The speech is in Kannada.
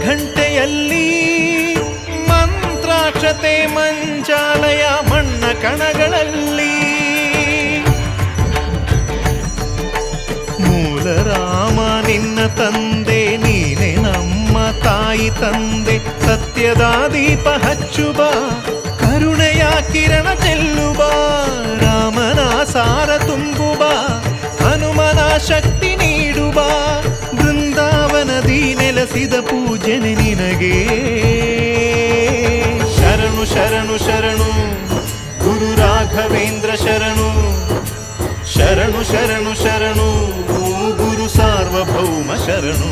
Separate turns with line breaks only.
ಘಂಟೆಯಲ್ಲಿ ಮಂತ್ರಾಕ್ಷತೆ ಮಂಚಾಲಯ ಮಣ್ಣ ಕಣಗಳಲ್ಲಿ ಮೂಲ ರಾಮ ನಿನ್ನ ತಂದೆ ನೀನೆ ನಮ್ಮ ತಾಯಿ ತಂದೆ ಸತ್ಯದ ದೀಪ ಹಚ್ಚುವ ಕರುಣೆಯ ಕಿರಣ ಚೆಲ್ಲುವ ರಾಮನ ಸಾರ ತುಂಬುವ ಹನುಮನ ಶಕ್ತಿ ನೀಡುವ ಬೃಂದಾವನದಿ ನೆಲೆಸಿದ ಪೂಜನೆ ನಿನಗೆ ಶರಣು ಶರಣು ಶರಣು ಗುರು ರಾಘವೇಂದ್ರ ಶರಣು ಶರಣು ಶರಣು ಶರಣು ಗುರು ಸಾರ್ವಭೌಮ ಶರಣು.